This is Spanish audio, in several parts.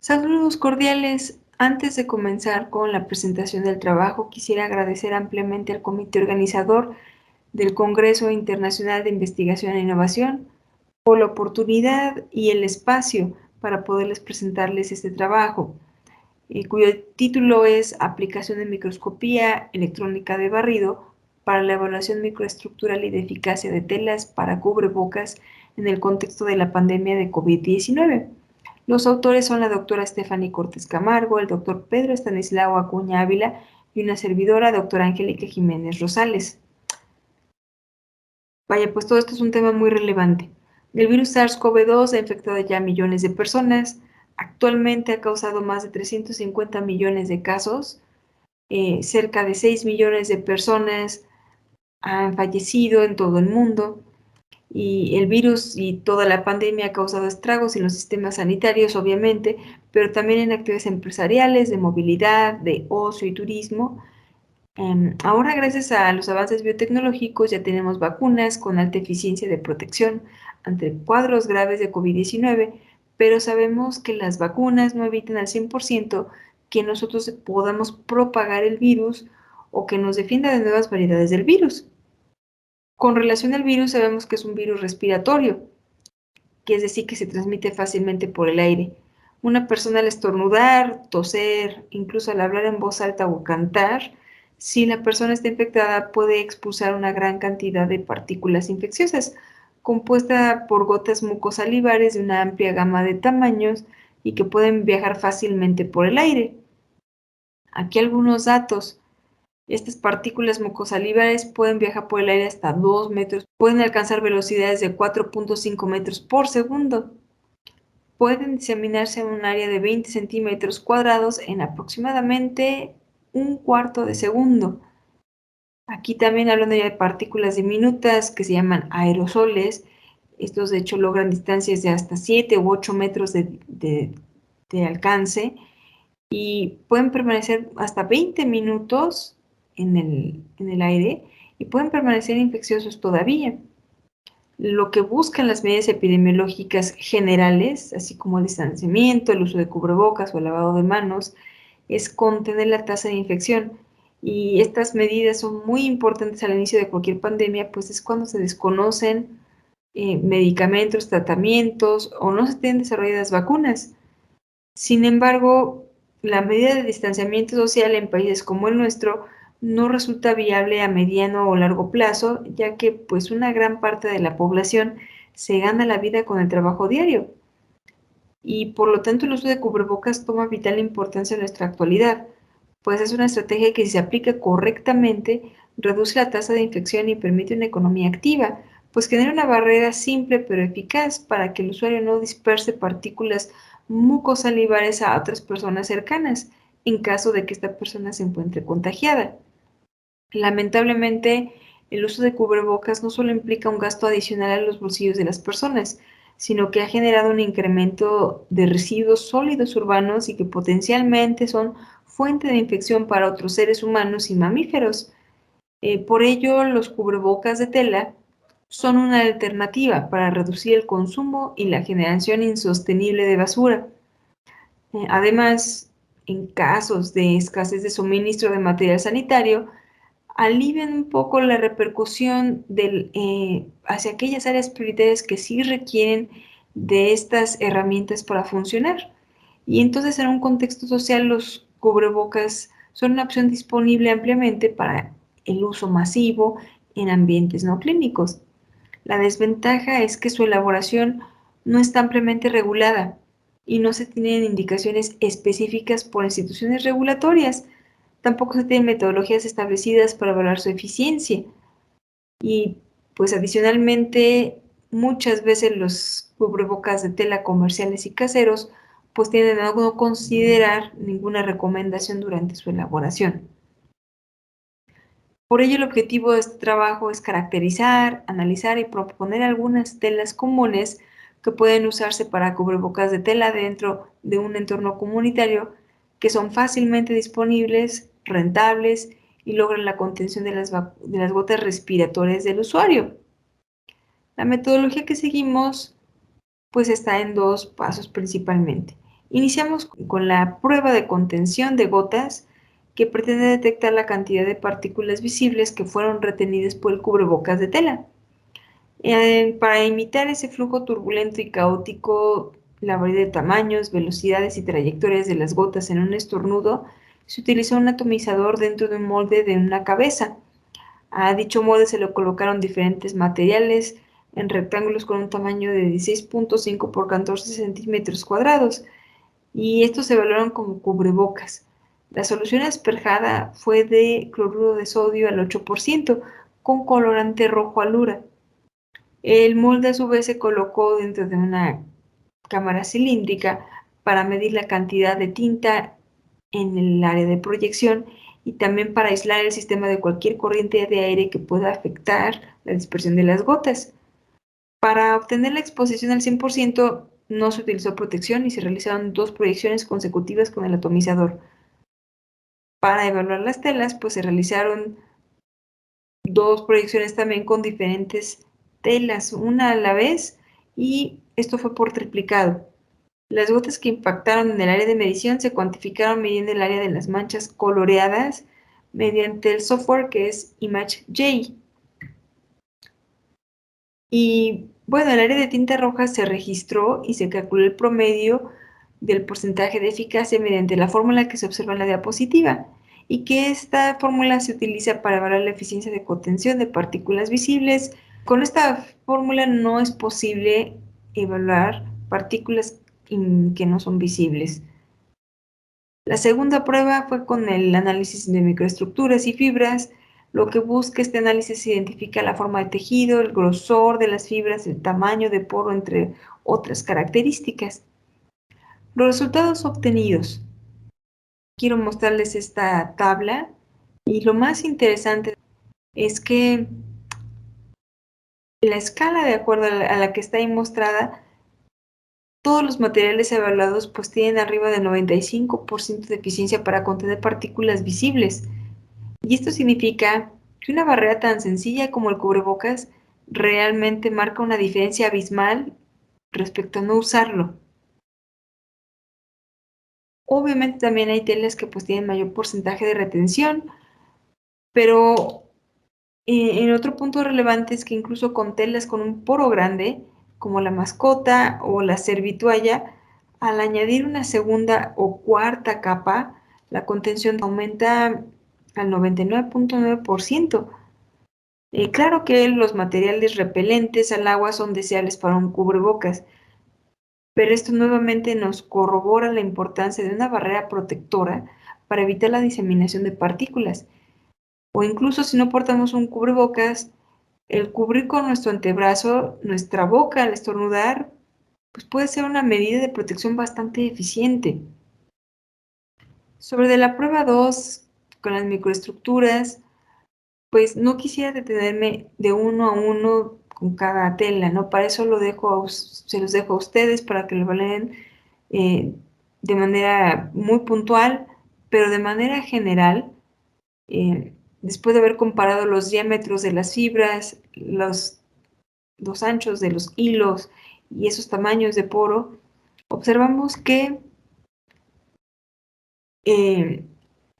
Saludos cordiales. Antes de comenzar con la presentación del trabajo, quisiera agradecer ampliamente al comité organizador del Congreso Internacional de Investigación e Innovación por la oportunidad y el espacio para poderles presentarles este trabajo, cuyo título es Aplicación de microscopía electrónica de barrido para la evaluación microestructural y de eficacia de telas para cubrebocas en el contexto de la pandemia de COVID-19. Los autores son la doctora Stephanie Cortés Camargo, el doctor Pedro Estanislao Acuña Ávila y una servidora, doctora Angélica Jiménez Rosales. Vaya, pues todo esto es un tema muy relevante. El virus SARS-CoV-2 ha infectado ya a millones de personas. Actualmente ha causado más de 350 millones de casos. Cerca de 6 millones de personas han fallecido en todo el mundo. Y el virus y toda la pandemia ha causado estragos en los sistemas sanitarios, obviamente, pero también en actividades empresariales, de movilidad, de ocio y turismo. Ahora, gracias a los avances biotecnológicos, ya tenemos vacunas con alta eficiencia de protección ante cuadros graves de COVID-19, pero sabemos que las vacunas no evitan al 100% que nosotros podamos propagar el virus o que nos defienda de nuevas variedades del virus. Con relación al virus, sabemos que es un virus respiratorio, que es decir, que se transmite fácilmente por el aire. Una persona al estornudar, toser, incluso al hablar en voz alta o cantar, si la persona está infectada puede expulsar una gran cantidad de partículas infecciosas, compuesta por gotas mucosalivares de una amplia gama de tamaños y que pueden viajar fácilmente por el aire. Aquí algunos datos. Estas partículas mucosalivares pueden viajar por el aire hasta 2 metros, pueden alcanzar velocidades de 4.5 metros por segundo, pueden diseminarse en un área de 20 centímetros cuadrados en aproximadamente un cuarto de segundo. Aquí también hablan de partículas diminutas que se llaman aerosoles. Estos de hecho logran distancias de hasta 7 u 8 metros de alcance y pueden permanecer hasta 20 minutos en el aire y pueden permanecer infecciosos todavía. Lo que buscan las medidas epidemiológicas generales, así como el distanciamiento, el uso de cubrebocas o el lavado de manos, es contener la tasa de infección. Y estas medidas son muy importantes al inicio de cualquier pandemia, pues es cuando se desconocen medicamentos, tratamientos o no se tienen desarrolladas vacunas. Sin embargo, la medida de distanciamiento social en países como el nuestro no resulta viable a mediano o largo plazo, ya que pues una gran parte de la población se gana la vida con el trabajo diario y por lo tanto el uso de cubrebocas toma vital importancia en nuestra actualidad, pues es una estrategia que si se aplica correctamente reduce la tasa de infección y permite una economía activa, pues genera una barrera simple pero eficaz para que el usuario no disperse partículas mucosalivares a otras personas cercanas en caso de que esta persona se encuentre contagiada. Lamentablemente, el uso de cubrebocas no solo implica un gasto adicional a los bolsillos de las personas, sino que ha generado un incremento de residuos sólidos urbanos y que potencialmente son fuente de infección para otros seres humanos y mamíferos. Por ello, los cubrebocas de tela son una alternativa para reducir el consumo y la generación insostenible de basura. Además, en casos de escasez de suministro de material sanitario, alivian un poco la repercusión hacia aquellas áreas prioritarias que sí requieren de estas herramientas para funcionar. Y entonces en un contexto social los cubrebocas son una opción disponible ampliamente para el uso masivo en ambientes no clínicos. La desventaja es que su elaboración no está ampliamente regulada y no se tienen indicaciones específicas por instituciones regulatorias. Tampoco se tienen metodologías establecidas para evaluar su eficiencia. Y pues adicionalmente, muchas veces los cubrebocas de tela comerciales y caseros pues tienden a no considerar ninguna recomendación durante su elaboración. Por ello, el objetivo de este trabajo es caracterizar, analizar y proponer algunas telas comunes que pueden usarse para cubrebocas de tela dentro de un entorno comunitario que son fácilmente disponibles, rentables y logran la contención de las gotas respiratorias del usuario. La metodología que seguimos pues está en dos pasos principalmente. Iniciamos con la prueba de contención de gotas que pretende detectar la cantidad de partículas visibles que fueron retenidas por el cubrebocas de tela. Para imitar ese flujo turbulento y caótico, la variedad de tamaños, velocidades y trayectorias de las gotas en un estornudo, se utilizó un atomizador dentro de un molde de una cabeza. A dicho molde se le colocaron diferentes materiales en rectángulos con un tamaño de 16.5 por 14 centímetros cuadrados, y estos se evaluaron como cubrebocas. La solución asperjada fue de cloruro de sodio al 8% con colorante rojo alura. El molde a su vez se colocó dentro de una cámara cilíndrica para medir la cantidad de tinta en el área de proyección y también para aislar el sistema de cualquier corriente de aire que pueda afectar la dispersión de las gotas. Para obtener la exposición al 100% no se utilizó protección y se realizaron 2 proyecciones consecutivas con el atomizador. Para evaluar las telas, pues se realizaron 2 proyecciones también con diferentes telas, una a la vez, y esto fue por triplicado. Las gotas que impactaron en el área de medición se cuantificaron midiendo el área de las manchas coloreadas mediante el software que es ImageJ. Y bueno, el área de tinta roja se registró y se calculó el promedio del porcentaje de eficacia mediante la fórmula que se observa en la diapositiva, y que esta fórmula se utiliza para evaluar la eficiencia de contención de partículas visibles. Con esta fórmula no es posible evaluar partículas que no son visibles. La segunda prueba fue con el análisis de microestructuras y fibras. Lo que busca este análisis identifica la forma de tejido, el grosor de las fibras, el tamaño de poro, entre otras características. Los resultados obtenidos. Quiero mostrarles esta tabla, y lo más interesante es que la escala, de acuerdo a la que está ahí mostrada, todos los materiales evaluados pues tienen arriba del 95% de eficiencia para contener partículas visibles. Y esto significa que una barrera tan sencilla como el cubrebocas realmente marca una diferencia abismal respecto a no usarlo. Obviamente también hay telas que pues tienen mayor porcentaje de retención, pero en otro punto relevante es que incluso con telas con un poro grande, como la mascota o la servitualla, al añadir una segunda o cuarta capa, la contención aumenta al 99.9%. Claro que los materiales repelentes al agua son deseables para un cubrebocas, pero esto nuevamente nos corrobora la importancia de una barrera protectora para evitar la diseminación de partículas. O incluso si no portamos un cubrebocas, el cubrir con nuestro antebrazo nuestra boca al estornudar, pues puede ser una medida de protección bastante eficiente. Sobre de la prueba 2, con las microestructuras, pues no quisiera detenerme de uno a uno con cada tela, ¿no? Para eso se los dejo a ustedes para que lo evalúen de manera muy puntual, pero de manera general, después de haber comparado los diámetros de las fibras, los anchos de los hilos y esos tamaños de poro, observamos que eh,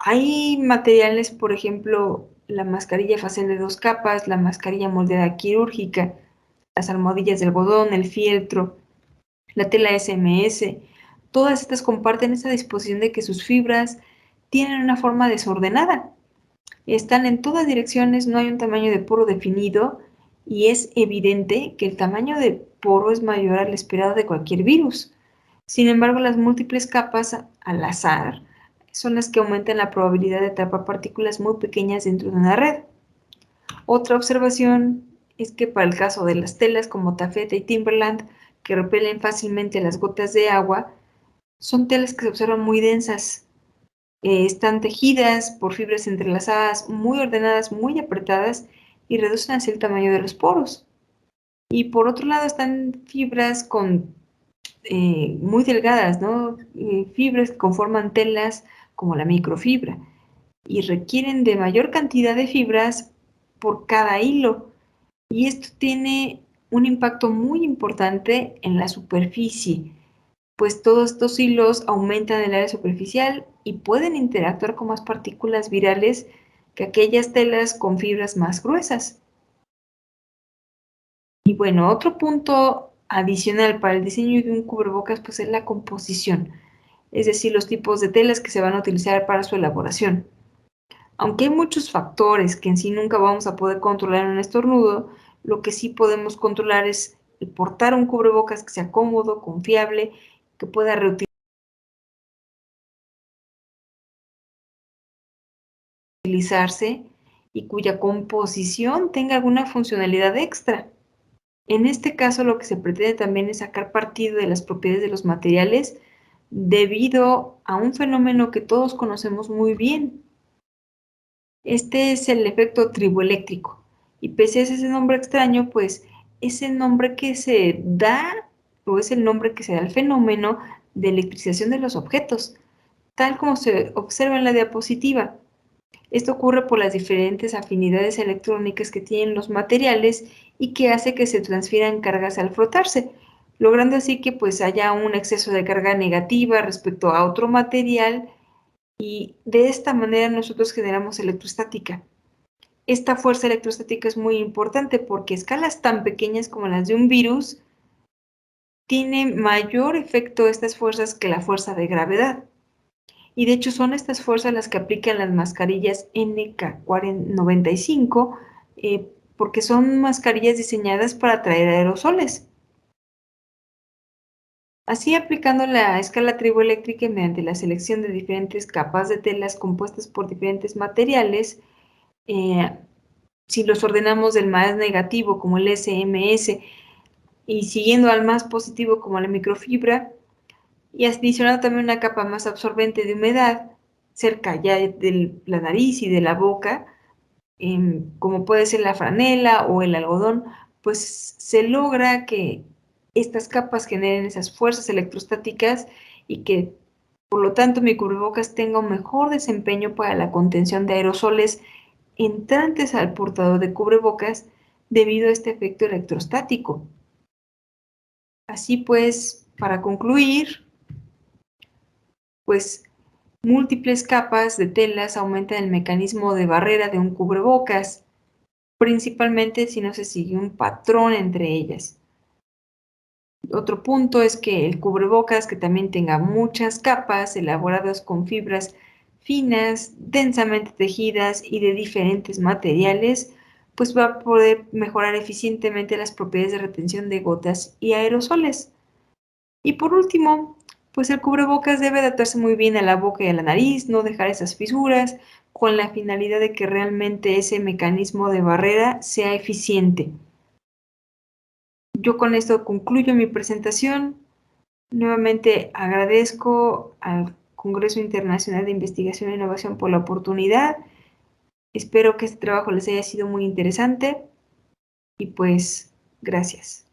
hay materiales, por ejemplo, la mascarilla facial de 2 capas, la mascarilla moldeada quirúrgica, las almohadillas de algodón, el fieltro, la tela SMS, todas estas comparten esta disposición de que sus fibras tienen una forma desordenada. Están en todas direcciones, no hay un tamaño de poro definido, y es evidente que el tamaño de poro es mayor al esperado de cualquier virus. Sin embargo, las múltiples capas al azar son las que aumentan la probabilidad de atrapar partículas muy pequeñas dentro de una red. Otra observación es que para el caso de las telas como tafeta y Timberland, que repelen fácilmente las gotas de agua, son telas que se observan muy densas. Están tejidas por fibras entrelazadas, muy ordenadas, muy apretadas, y reducen así el tamaño de los poros. Y por otro lado están fibras muy delgadas, ¿no? Fibras que conforman telas como la microfibra y requieren de mayor cantidad de fibras por cada hilo, y esto tiene un impacto muy importante en la superficie. pues todos estos hilos aumentan el área superficial y pueden interactuar con más partículas virales que aquellas telas con fibras más gruesas. Y bueno, otro punto adicional para el diseño de un cubrebocas pues es la composición, es decir, los tipos de telas que se van a utilizar para su elaboración. Aunque hay muchos factores que en sí nunca vamos a poder controlar en un estornudo, lo que sí podemos controlar es el portar un cubrebocas que sea cómodo, confiable, que pueda reutilizarse y cuya composición tenga alguna funcionalidad extra. En este caso, lo que se pretende también es sacar partido de las propiedades de los materiales debido a un fenómeno que todos conocemos muy bien. Este es el efecto triboeléctrico. Y pese a ese nombre extraño, pues es el nombre que se da o es el nombre que se da al fenómeno de electrización de los objetos, tal como se observa en la diapositiva. Esto ocurre por las diferentes afinidades electrónicas que tienen los materiales y que hace que se transfieran cargas al frotarse, logrando así que pues haya un exceso de carga negativa respecto a otro material y de esta manera nosotros generamos electrostática. Esta fuerza electrostática es muy importante porque escalas tan pequeñas como las de un virus tiene mayor efecto estas fuerzas que la fuerza de gravedad. Y de hecho son estas fuerzas las que aplican las mascarillas NK95 porque son mascarillas diseñadas para atraer aerosoles. Así, aplicando la escala triboeléctrica y mediante la selección de diferentes capas de telas compuestas por diferentes materiales, eh, si los ordenamos del más negativo como el SMS y siguiendo al más positivo como la microfibra, y adicionando también una capa más absorbente de humedad cerca ya de la nariz y de la boca, como puede ser la franela o el algodón, pues se logra que estas capas generen esas fuerzas electrostáticas y que por lo tanto mi cubrebocas tenga un mejor desempeño para la contención de aerosoles entrantes al portador de cubrebocas debido a este efecto electrostático. Así pues, para concluir, pues múltiples capas de telas aumentan el mecanismo de barrera de un cubrebocas, principalmente si no se sigue un patrón entre ellas. Otro punto es que el cubrebocas que también tenga muchas capas elaboradas con fibras finas, densamente tejidas y de diferentes materiales, pues va a poder mejorar eficientemente las propiedades de retención de gotas y aerosoles. Y por último, pues el cubrebocas debe adaptarse muy bien a la boca y a la nariz, no dejar esas fisuras, con la finalidad de que realmente ese mecanismo de barrera sea eficiente. Yo con esto concluyo mi presentación. Nuevamente agradezco al Congreso Internacional de Investigación e Innovación por la oportunidad. Espero que este trabajo les haya sido muy interesante y pues gracias.